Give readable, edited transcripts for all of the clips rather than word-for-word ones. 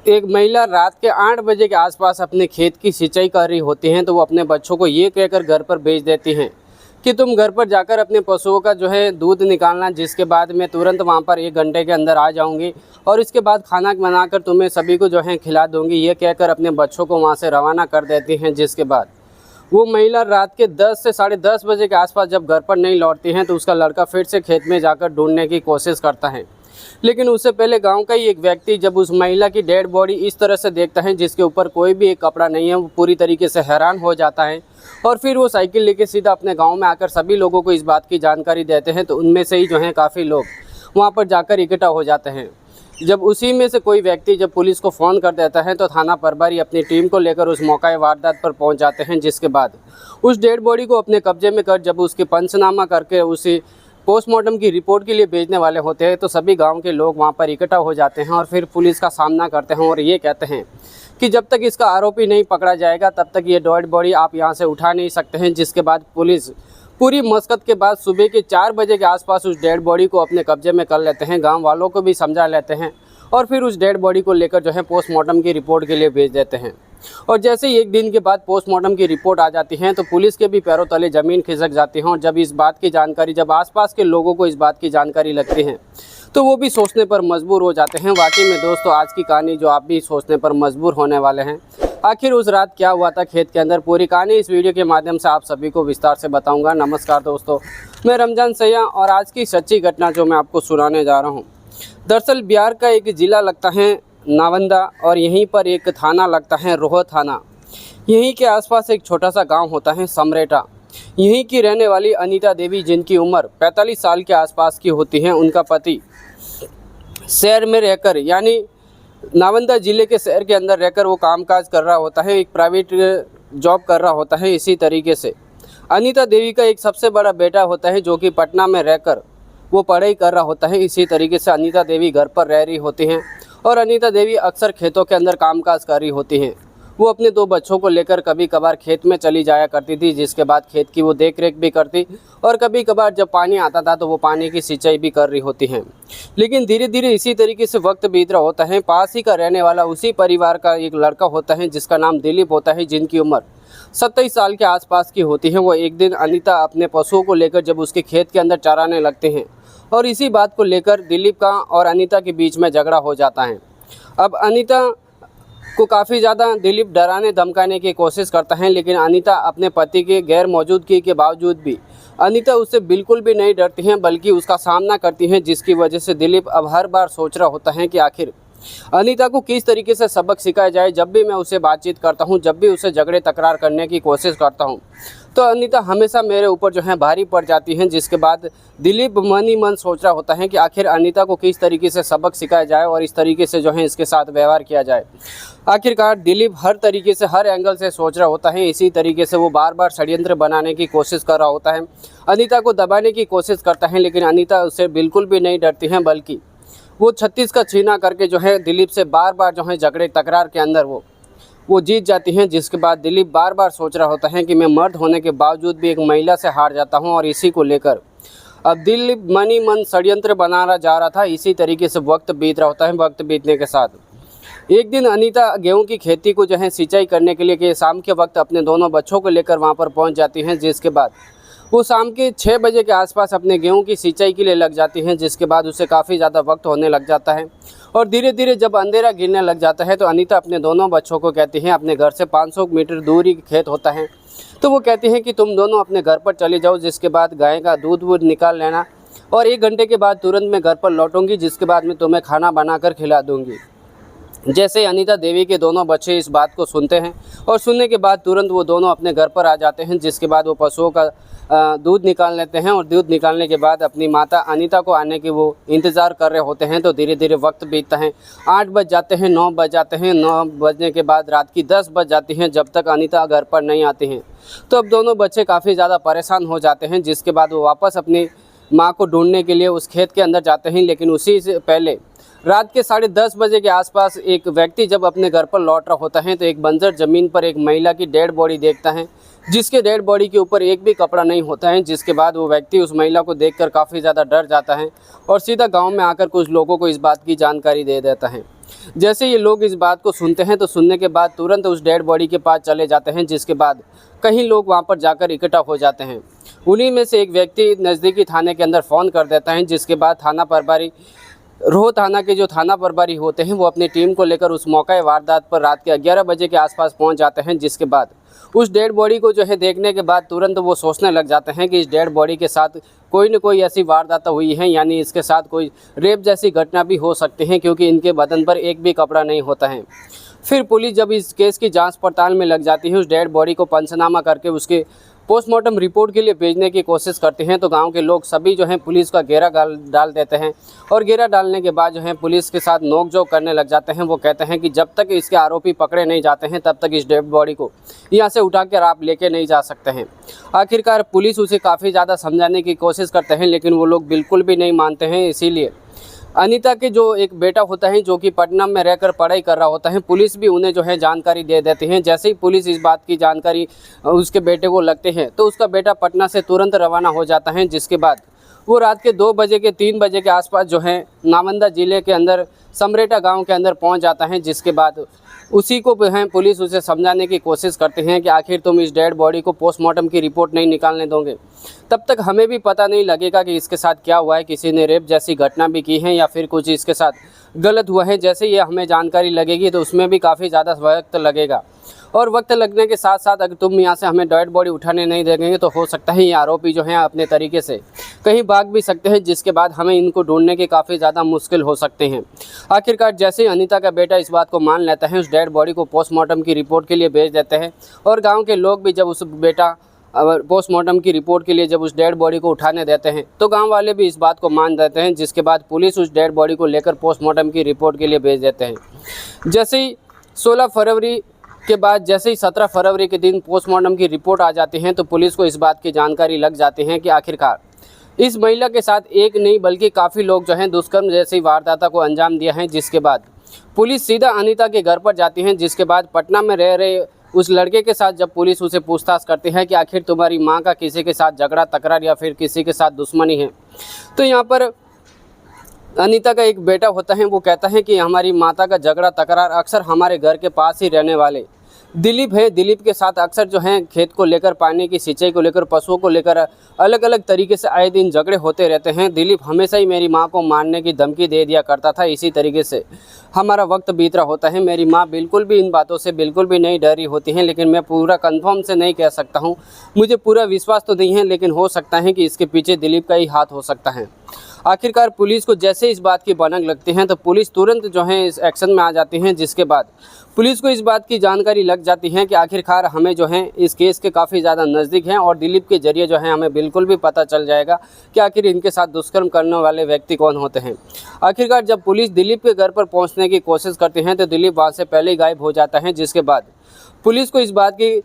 एक महिला रात के 8 बजे के आसपास अपने खेत की सिंचाई कर रही होती हैं, तो वो अपने बच्चों को ये कहकर घर पर भेज देती हैं कि तुम घर पर जाकर अपने पशुओं का जो है दूध निकालना, जिसके बाद मैं तुरंत वहाँ पर 1 घंटे के अंदर आ जाऊँगी और इसके बाद खाना बनाकर तुम्हें सभी को जो है खिला दूँगी। ये कहकर अपने बच्चों को वहाँ से रवाना कर देती हैं। जिसके बाद वो महिला रात के 10 से साढ़े 10 बजे के आसपास जब घर पर नहीं लौटती हैं, तो उसका लड़का फिर से खेत में जाकर ढूंढने की कोशिश करता है। लेकिन उससे पहले गांव का ही एक व्यक्ति जब उस महिला की डेड बॉडी इस तरह से देखता है जिसके ऊपर कोई भी एक कपड़ा नहीं है, वो पूरी तरीके से हैरान हो जाता है और फिर वो साइकिल लेके सीधा अपने गांव में आकर सभी लोगों को इस बात की जानकारी देते हैं। तो उनमें से ही जो है काफ़ी लोग वहां पर जाकर इकट्ठा हो जाते हैं। जब उसी में से कोई व्यक्ति जब पुलिस को फ़ोन कर देता है, तो थाना प्रभारी अपनी टीम को लेकर उस मौका वारदात पर पहुंच जाते हैं। जिसके बाद उस डेड बॉडी को अपने कब्जे में कर जब उसके पंचनामा करके उसे पोस्टमार्टम की रिपोर्ट के लिए भेजने वाले होते हैं, तो सभी गांव के लोग वहां पर इकट्ठा हो जाते हैं और फिर पुलिस का सामना करते हैं और ये कहते हैं कि जब तक इसका आरोपी नहीं पकड़ा जाएगा तब तक ये डेड बॉडी आप यहां से उठा नहीं सकते हैं। जिसके बाद पुलिस पूरी मशक्कत के बाद सुबह के 4 बजे के आसपास उस डेड बॉडी को अपने कब्जे में कर लेते हैं। गाँव वालों को भी समझा लेते हैं और फिर उस डेड बॉडी को लेकर जो है पोस्टमार्टम की रिपोर्ट के लिए भेज देते हैं। और जैसे ही 1 दिन के बाद पोस्टमार्टम की रिपोर्ट आ जाती है, तो पुलिस के भी पैरों तले ज़मीन खिसक जाती है। और जब इस बात की जानकारी, जब आसपास के लोगों को इस बात की जानकारी लगती है, तो वो भी सोचने पर मजबूर हो जाते हैं। वाकई में दोस्तों, आज की कहानी जो आप भी सोचने पर मजबूर होने वाले हैं। आखिर उस रात क्या हुआ था खेत के अंदर, पूरी कहानी इस वीडियो के माध्यम से आप सभी को विस्तार से बताऊँगा। नमस्कार दोस्तों, मैं रमजान सैया और आज की सच्ची घटना जो मैं आपको सुनाने जा रहा हूँ, दरअसल बिहार का एक ज़िला लगता है नालंदा और यहीं पर एक थाना लगता है रोह थाना। यहीं के आसपास एक छोटा सा गांव होता है समरेटा। यहीं की रहने वाली अनीता देवी, जिनकी उम्र 45 साल के आसपास की होती है, उनका पति शहर में रहकर, यानी नालंदा ज़िले के शहर के अंदर रहकर वो कामकाज कर रहा होता है, एक प्राइवेट जॉब कर रहा होता है। इसी तरीके से अनीता देवी का एक सबसे बड़ा बेटा होता है जो कि पटना में रहकर वो पढ़ाई कर रहा होता है। इसी तरीके से अनीता देवी घर पर रह रही होती हैं और अनीता देवी अक्सर खेतों के अंदर कामकाज कर रही होती हैं। वो अपने 2 बच्चों को लेकर कभी कभार खेत में चली जाया करती थी, जिसके बाद खेत की वो देख रेख भी करती और कभी कभार जब पानी आता था तो वो पानी की सिंचाई भी कर रही होती हैं। लेकिन धीरे धीरे इसी तरीके से वक्त बीत रहा होता है। पास ही का रहने वाला उसी परिवार का एक लड़का होता है जिसका नाम दिलीप होता है, जिनकी उम्र 27 साल के आसपास की होती है। वो एक दिन अनीता अपने पशुओं को लेकर जब उसके खेत के अंदर चराने लगते हैं और इसी बात को लेकर दिलीप का और अनीता के बीच में झगड़ा हो जाता है। अब अनीता को काफ़ी ज़्यादा दिलीप डराने धमकाने की कोशिश करता है, लेकिन अनीता अपने पति के गैर मौजूदगी के बावजूद भी अनीता उससे बिल्कुल भी नहीं डरती हैं, बल्कि उसका सामना करती हैं। जिसकी वजह से दिलीप अब हर बार सोच रहा होता है कि आखिर अनीता को किस तरीके से सबक सिखाया जाए। जब भी मैं उससे बातचीत करता हूँ, जब भी उससे झगड़े तकरार करने की कोशिश करता हूँ, तो अनीता हमेशा मेरे ऊपर जो है भारी पड़ जाती हैं। जिसके बाद दिलीप मन ही मन सोच रहा होता है कि आखिर अनीता को किस तरीके से सबक सिखाया जाए और इस तरीके से जो है इसके साथ व्यवहार किया जाए। आखिरकार दिलीप हर तरीके से, हर एंगल से सोच रहा होता है। इसी तरीके से वो बार बार षड्यंत्र बनाने की कोशिश कर रहा होता है, अनीता को दबाने की कोशिश करता है, लेकिन अनीता उससे बिल्कुल भी नहीं डरती हैं, बल्कि वो 36 का छीना करके जो है दिलीप से बार बार जो है झगड़े तकरार के अंदर वो जीत जाती हैं। जिसके बाद दिलीप बार बार सोच रहा होता है कि मैं मर्द होने के बावजूद भी एक महिला से हार जाता हूं, और इसी को लेकर अब दिलीप मन ही मन षड्यंत्र बनाना जा रहा था। इसी तरीके से वक्त बीत रहा होता है। वक्त बीतने के साथ एक दिन अनीता गेहूं की खेती को जो है सिंचाई करने के लिए शाम के वक्त अपने दोनों बच्चों को लेकर वहां पर पहुंच जाती हैं। जिसके बाद वो शाम के 6 बजे के आसपास अपने गेहूं की सिंचाई के लिए लग जाती हैं। जिसके बाद उसे काफ़ी ज़्यादा वक्त होने लग जाता है और धीरे धीरे जब अंधेरा गिरने लग जाता है, तो अनीता अपने दोनों बच्चों को कहती हैं, अपने घर से 500 मीटर दूर ही खेत होता है, तो वो कहती हैं कि तुम दोनों अपने घर पर चले जाओ। जिसके बाद गाय का दूध वूध निकाल लेना और 1 घंटे के बाद तुरंत मैं घर पर लौटूंगी, जिसके बाद मैं तुम्हें खाना बनाकर खिला दूँगी। जैसे अनीता देवी के दोनों बच्चे इस बात को सुनते हैं और सुनने के बाद तुरंत वो दोनों अपने घर पर आ जाते हैं। जिसके बाद वो पशुओं का दूध निकाल लेते हैं और दूध निकालने के बाद अपनी माता अनीता को आने की वो इंतज़ार कर रहे होते हैं। तो धीरे धीरे वक्त बीतता है, 8 बज जाते हैं, 9 बज जाते हैं, 9 बजने के बाद रात की 10 बज जाती हैं, जब तक अनीता घर पर नहीं आती हैं। तो अब दोनों बच्चे काफ़ी ज़्यादा परेशान हो जाते हैं। जिसके बाद वो वापस अपनी माँ को ढूंढने के लिए उस खेत के अंदर जाते हैं। लेकिन उसी से पहले रात के 10:30 बजे के आसपास एक व्यक्ति जब अपने घर पर लौट रहा होता है, तो एक बंजर ज़मीन पर एक महिला की डेड बॉडी देखता है, जिसके डेड बॉडी के ऊपर एक भी कपड़ा नहीं होता है। जिसके बाद वो व्यक्ति उस महिला को देखकर काफ़ी ज़्यादा डर जाता है और सीधा गांव में आकर कुछ लोगों को इस बात की जानकारी दे देता है। जैसे ये लोग इस बात को सुनते हैं तो सुनने के बाद तुरंत उस डेड बॉडी के पास चले जाते हैं, जिसके बाद कई लोग वहाँ पर जाकर इकट्ठा हो जाते हैं। उन्हीं में से एक व्यक्ति नज़दीकी थाने के अंदर फ़ोन कर देता है, जिसके बाद थाना प्रभारी रोह थाना के जो थाना प्रभारी होते हैं वो अपनी टीम को लेकर उस मौका वारदात पर रात के 11 बजे के आसपास पहुंच जाते हैं। जिसके बाद उस डेड बॉडी को जो है देखने के बाद तुरंत वो सोचने लग जाते हैं कि इस डेड बॉडी के साथ कोई न कोई ऐसी वारदात हुई है, यानी इसके साथ कोई रेप जैसी घटना भी हो सकती है, क्योंकि इनके बदन पर एक भी कपड़ा नहीं होता है। फिर पुलिस जब इस केस की जांच पड़ताल में लग जाती है, उस डेड बॉडी को पंचनामा करके उसके पोस्टमार्टम रिपोर्ट के लिए भेजने की कोशिश करते हैं, तो गांव के लोग सभी जो हैं पुलिस का घेरा डाल देते हैं। और घेरा डालने के बाद जो है पुलिस के साथ नोकझोंक करने लग जाते हैं। वो कहते हैं कि जब तक इसके आरोपी पकड़े नहीं जाते हैं तब तक इस डेड बॉडी को यहाँ से उठाकर आप लेके नहीं जा सकते हैं। आखिरकार पुलिस उसे काफ़ी ज़्यादा समझाने की कोशिश करते हैं, लेकिन वो लोग बिल्कुल भी नहीं मानते हैं। इसीलिए अनीता के जो एक बेटा होता है जो कि पटना में रहकर पढ़ाई कर रहा होता है, पुलिस भी उन्हें जो है जानकारी दे देती है। जैसे ही पुलिस इस बात की जानकारी उसके बेटे को लगते हैं तो उसका बेटा पटना से तुरंत रवाना हो जाता है। जिसके बाद वो रात के 2 बजे के 3 बजे के आसपास जो है नालंदा ज़िले के अंदर समरेटा गांव के अंदर पहुंच जाता है। जिसके बाद उसी को है पुलिस उसे समझाने की कोशिश करते हैं कि आखिर तुम इस डेड बॉडी को पोस्टमार्टम की रिपोर्ट नहीं निकालने दोगे, तब तक हमें भी पता नहीं लगेगा कि इसके साथ क्या हुआ है, किसी ने रेप जैसी घटना भी की है या फिर कुछ इसके साथ गलत हुआ है। जैसे ये हमें जानकारी लगेगी तो उसमें भी काफ़ी ज़्यादा वक्त लगेगा, और वक्त लगने के साथ साथ अगर तुम यहाँ से हमें डेड बॉडी उठाने नहीं देंगे तो हो सकता है ये आरोपी जो हैं अपने तरीके से कहीं भाग भी सकते हैं, जिसके बाद हमें इनको ढूंढने की काफ़ी ज़्यादा मुश्किल हो सकते हैं। आखिरकार जैसे ही अनीता का बेटा इस बात को मान लेता है, उस डेड बॉडी को पोस्टमार्टम की रिपोर्ट के लिए भेज देते हैं। और गाँव के लोग भी जब उस बेटा पोस्टमार्टम की रिपोर्ट के लिए जब उस डेड बॉडी को उठाने देते हैं तो गांव वाले भी इस बात को मान देते हैं। जिसके बाद पुलिस उस डेड बॉडी को लेकर पोस्टमार्टम की रिपोर्ट के लिए भेज देते हैं। जैसे ही 16 फरवरी के बाद जैसे ही 17 फरवरी के दिन पोस्टमार्टम की रिपोर्ट आ जाती है तो पुलिस को इस बात की जानकारी लग जाती है कि आखिरकार इस महिला के साथ एक नहीं बल्कि काफ़ी लोग जो हैं दुष्कर्म जैसी वारदात को अंजाम दिया है। जिसके बाद पुलिस सीधा अनीता के घर पर जाती है। जिसके बाद पटना में रह रहे उस लड़के के साथ जब पुलिस उसे पूछताछ करती है कि आखिर तुम्हारी माँ का किसी के साथ झगड़ा तकरार या फिर किसी के साथ दुश्मनी है, तो यहाँ पर अनीता का एक बेटा होता है, वो कहता है कि हमारी माता का झगड़ा तकरार अक्सर हमारे घर के पास ही रहने वाले दिलीप है। दिलीप के साथ अक्सर जो हैं खेत को लेकर, पानी की सिंचाई को लेकर, पशुओं को लेकर अलग अलग तरीके से आए दिन झगड़े होते रहते हैं। दिलीप हमेशा ही मेरी माँ को मारने की धमकी दे दिया करता था। इसी तरीके से हमारा वक्त बीत रहा होता है। मेरी माँ बिल्कुल भी इन बातों से बिल्कुल भी नहीं डरी होती हैं, लेकिन मैं पूरा कंफर्म से नहीं कह सकता हूँ, मुझे पूरा विश्वास तो नहीं है, लेकिन हो सकता है कि इसके पीछे दिलीप का ही हाथ हो सकता है। आखिरकार पुलिस को जैसे इस बात की भनक लगती है तो पुलिस तुरंत जो है इस एक्शन में आ जाती हैं। जिसके बाद पुलिस को इस बात की जानकारी लग जाती है कि आखिरकार हमें जो है इस केस के काफ़ी ज़्यादा नज़दीक हैं, और दिलीप के जरिए जो है हमें बिल्कुल भी पता चल जाएगा कि आखिर इनके साथ दुष्कर्म करने वाले व्यक्ति कौन होते हैं। आखिरकार जब पुलिस दिलीप के घर पर पहुंचने की कोशिश करती है तो दिलीप वहाँ से पहले ही गायब हो जाता है। जिसके बाद पुलिस को इस बात की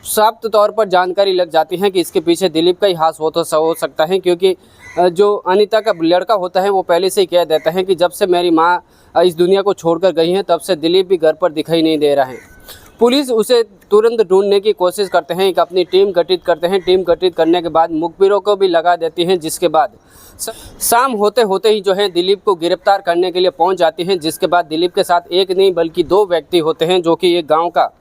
साफ तौर पर जानकारी लग जाती है कि इसके पीछे दिलीप का ही हाथ हो सकता है, क्योंकि जो अनीता का लड़का होता है वो पहले से ही कह देता है कि जब से मेरी माँ इस दुनिया को छोड़कर गई है तब से दिलीप भी घर पर दिखाई नहीं दे रहा है। पुलिस उसे तुरंत ढूंढने की कोशिश करते हैं, एक अपनी टीम गठित करते हैं। टीम गठित करने के बाद मुखबिरों को भी लगा देती हैं। जिसके बाद शाम होते होते ही जो है दिलीप को गिरफ्तार करने के लिए पहुंच जाती हैं। जिसके बाद दिलीप के साथ एक नहीं बल्कि 2 व्यक्ति होते हैं, जो कि एक गांव का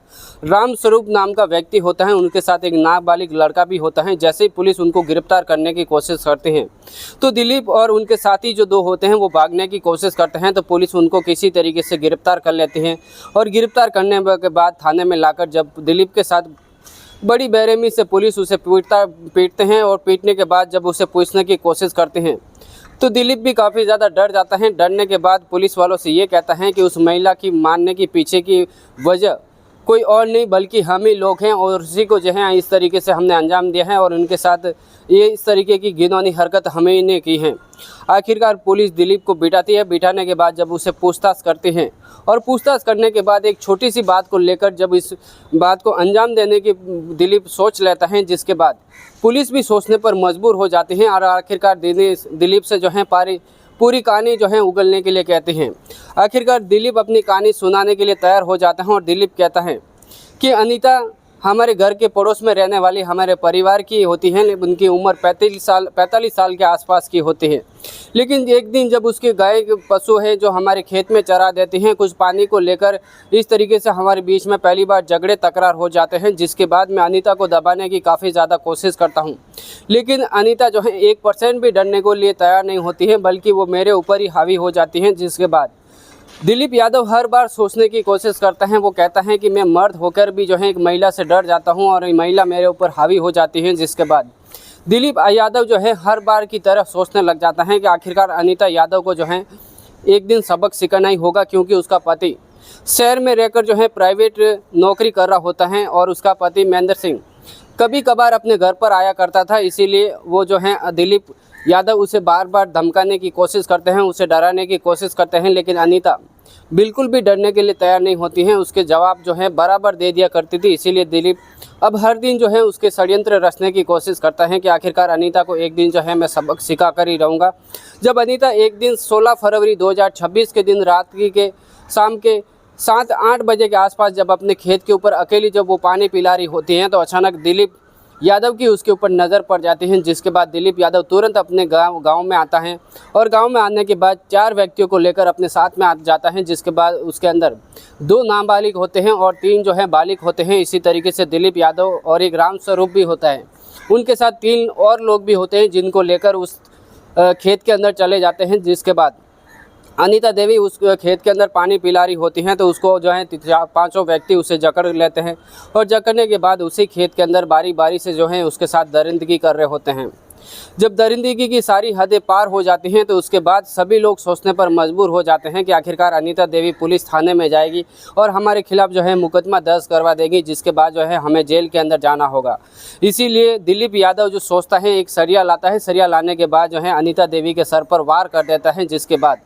राम स्वरूप नाम का व्यक्ति होता है, उनके साथ एक नाबालिग लड़का भी होता है। जैसे ही पुलिस उनको गिरफ्तार करने की कोशिश करते हैं तो दिलीप और उनके साथी जो 2 होते हैं वो भागने की कोशिश करते हैं, तो पुलिस उनको किसी तरीके से गिरफ्तार कर लेती है। और गिरफ्तार करने के बाद थाने में लाकर जब दिलीप के साथ बड़ी बेरहमी से पुलिस उसे पीटते हैं, और पीटने के बाद जब उसे पूछने की कोशिश करते हैं तो दिलीप भी काफ़ी ज़्यादा डर जाता है। डरने के बाद पुलिस वालों से ये कहता है कि उस महिला की मारने के पीछे की वजह कोई और नहीं बल्कि हम ही लोग हैं, और उसी को जो है इस तरीके से हमने अंजाम दिया है, और उनके साथ ये इस तरीके की घिनौनी हरकत हमें ही ने की है। आखिरकार पुलिस दिलीप को बिठाती है। बिठाने के बाद जब उसे पूछताछ करते हैं, और पूछताछ करने के बाद एक छोटी सी बात को लेकर जब इस बात को अंजाम देने की दिलीप सोच लेता है, जिसके बाद पुलिस भी सोचने पर मजबूर हो जाती है, और आखिरकार दिलीप से जो है पूरी कहानी जो है उगलने के लिए कहते हैं। आखिरकार दिलीप अपनी कहानी सुनाने के लिए तैयार हो जाता है, और दिलीप कहता है कि अनीता हमारे घर के पड़ोस में रहने वाली हमारे परिवार की होती हैं, उनकी उम्र 45 साल के आसपास की होती है। लेकिन एक दिन जब उसके गाय पशु है जो हमारे खेत में चरा देती हैं, कुछ पानी को लेकर इस तरीके से हमारे बीच में पहली बार झगड़े तकरार हो जाते हैं, जिसके बाद मैं अनीता को दबाने की काफ़ी ज़्यादा कोशिश करता हूं। लेकिन अनीता जो है 1% भी डरने को लिए तैयार नहीं होती है, बल्कि वो मेरे ऊपर ही हावी हो जाती हैं। जिसके बाद दिलीप यादव हर बार सोचने की कोशिश करता है, वो कहता है कि मैं मर्द होकर भी जो है एक महिला से डर जाता हूं और महिला मेरे ऊपर हावी हो जाती है। जिसके बाद दिलीप यादव जो है हर बार की तरह सोचने लग जाता है कि आखिरकार अनीता यादव को जो है एक दिन सबक सिखाना ही होगा, क्योंकि उसका पति शहर में रहकर जो है प्राइवेट नौकरी कर रहा होता है और उसका पति महेंद्र सिंह कभी कभार अपने घर पर आया करता था। इसीलिए वो जो है दिलीप यादव उसे बार बार धमकाने की कोशिश करते हैं, उसे डराने की कोशिश करते हैं, लेकिन अनीता बिल्कुल भी डरने के लिए तैयार नहीं होती हैं। उसके जवाब जो है बराबर दे दिया करती थी। इसीलिए दिलीप अब हर दिन जो है उसके षड्यंत्र रचने की कोशिश करता है कि आखिरकार अनीता को एक दिन जो है मैं सबक सिखा कर ही रहूँगा। जब अनीता एक दिन 16 फरवरी 2026 के दिन रात्रि के शाम के 7-8 बजे के आसपास जब अपने खेत के ऊपर अकेली जब वो पानी पिला रही होती हैं, तो अचानक दिलीप यादव की उसके ऊपर नज़र पड़ जाती है। जिसके बाद दिलीप यादव तुरंत अपने गांव में आता है और गांव में आने के बाद 4 व्यक्तियों को लेकर अपने साथ में आ जाता है। जिसके बाद उसके अंदर 2 नाबालिग होते हैं और 3 जो है बालिग होते हैं। इसी तरीके से दिलीप यादव और एक रामस्वरूप भी होता है, उनके साथ 3 और लोग भी होते हैं, जिनको लेकर उस खेत के अंदर चले जाते हैं। जिसके बाद अनीता देवी उस खेत के अंदर पानी पिला रही होती हैं, तो उसको जो है 5 व्यक्ति उसे जकड़ लेते हैं और जकड़ने के बाद उसी खेत के अंदर बारी बारी से जो है उसके साथ दरिंदगी कर रहे होते हैं। जब दरिंदगी की सारी हदें पार हो जाती हैं, तो उसके बाद सभी लोग सोचने पर मजबूर हो जाते हैं कि आखिरकार अनीता देवी पुलिस थाने में जाएगी और हमारे खिलाफ जो है मुकदमा दर्ज करवा देगी, जिसके बाद जो है हमें जेल के अंदर जाना होगा। इसीलिए दिलीप यादव जो सोचता है एक सरिया लाता है, सरिया लाने के बाद जो है अनीता देवी के सर पर वार कर देता है। जिसके बाद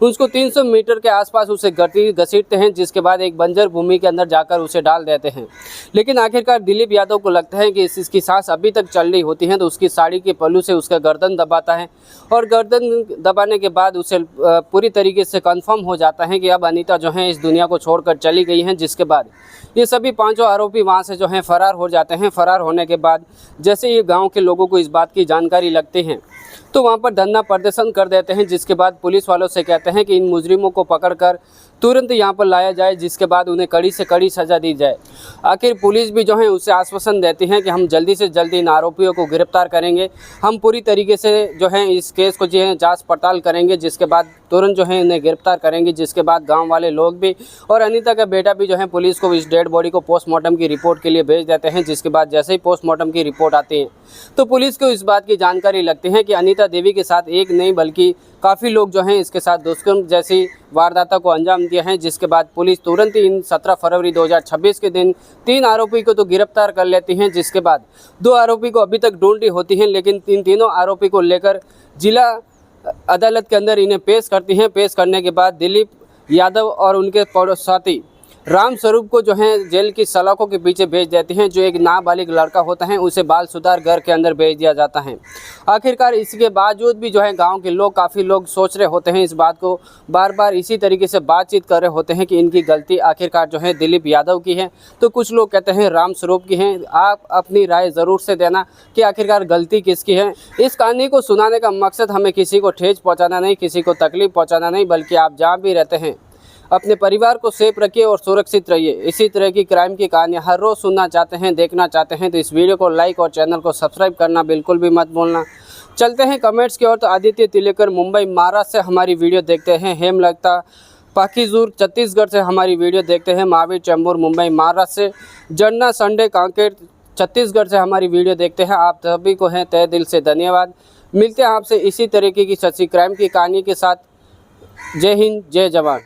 उसको 300 मीटर के आसपास उसे घसीटते हैं। जिसके बाद एक बंजर भूमि के अंदर जाकर उसे डाल देते हैं। लेकिन आखिरकार दिलीप यादव को लगता है कि इसकी सांस अभी तक चल रही होती है, तो उसकी साड़ी के पल्लू से उसका गर्दन दबाता है और गर्दन दबाने के बाद उसे पूरी तरीके से कंफर्म हो जाता है कि अब अनीता जो है इस दुनिया को छोड़कर चली गई हैं। जिसके बाद ये सभी 5 आरोपी वहाँ से जो हैं फरार हो जाते हैं। फरार होने के बाद जैसे ये गाँव के लोगों को इस बात की जानकारी लगती है, तो वहाँ पर धरना प्रदर्शन कर देते हैं। जिसके बाद पुलिस वालों से कहते हैं कि इन मुजरिमों को पकड़कर तुरंत यहाँ पर लाया जाए, जिसके बाद उन्हें कड़ी से कड़ी सज़ा दी जाए। आखिर पुलिस भी जो है उसे आश्वासन देती है कि हम जल्दी से जल्दी इन आरोपियों को गिरफ्तार करेंगे, हम पूरी तरीके से जो है इस केस को जो है जाँच पड़ताल करेंगे, जिसके बाद तुरंत जो है इन्हें गिरफ्तार करेंगे। जिसके बाद गाँव वाले लोग भी और अनीता का बेटा भी जो है पुलिस को इस डेड बॉडी को पोस्टमार्टम की रिपोर्ट के लिए भेज देते हैं। जिसके बाद जैसे ही पोस्टमार्टम की रिपोर्ट आती है, तो पुलिस को इस बात की जानकारी लगती है कि अनीता देवी के साथ एक नहीं बल्कि काफ़ी लोग जो हैं इसके साथ दुष्कर्म जैसी वारदातों को अंजाम दिया है। जिसके बाद पुलिस तुरंत ही इन 17 फरवरी 2026 के दिन 3 आरोपी को तो गिरफ्तार कर लेती हैं। जिसके बाद 2 आरोपी को अभी तक ढूंढ रही होती हैं, लेकिन इन तीनों आरोपी को लेकर जिला अदालत के अंदर इन्हें पेश करती हैं। पेश करने के बाद दिलीप यादव और उनके साथी रामस्वरूप को जो है जेल की सलाखों के पीछे भेज देती हैं। जो एक नाबालिग लड़का होता है उसे बाल सुधार घर के अंदर भेज दिया जाता है। आखिरकार इसके बावजूद भी जो है गांव के लोग काफ़ी लोग सोच रहे होते हैं इस बात को, बार बार इसी तरीके से बातचीत कर रहे होते हैं कि इनकी गलती आखिरकार जो है दिलीप यादव की है, तो कुछ लोग कहते हैं रामस्वरूप की है। आप अपनी राय ज़रूर से देना कि आखिरकार गलती किसकी है। इस कहानी को सुनाने का मकसद हमें किसी को ठेस पहुँचाना नहीं, किसी को तकलीफ पहुँचाना नहीं, बल्कि आप जहाँ भी रहते हैं अपने परिवार को सेफ रखिए और सुरक्षित रहिए। इसी तरह की क्राइम की कहानियाँ हर रोज़ सुनना चाहते हैं, देखना चाहते हैं, तो इस वीडियो को लाइक और चैनल को सब्सक्राइब करना बिल्कुल भी मत भूलना। चलते हैं कमेंट्स की ओर। तो आदित्य तिलेकर मुंबई महाराष्ट्र से हमारी वीडियो देखते हैं। हेमलता पाकीजूर छत्तीसगढ़ से हमारी वीडियो देखते हैं। महावीर चेंबूर मुंबई महाराष्ट्र से। जन्ना संडे कांकेर छत्तीसगढ़ से हमारी वीडियो देखते हैं। आप सभी को है तहे दिल से धन्यवाद। मिलते हैं आपसे इसी तरीके की सच्ची क्राइम की कहानी के साथ। जय हिंद, जय जवान।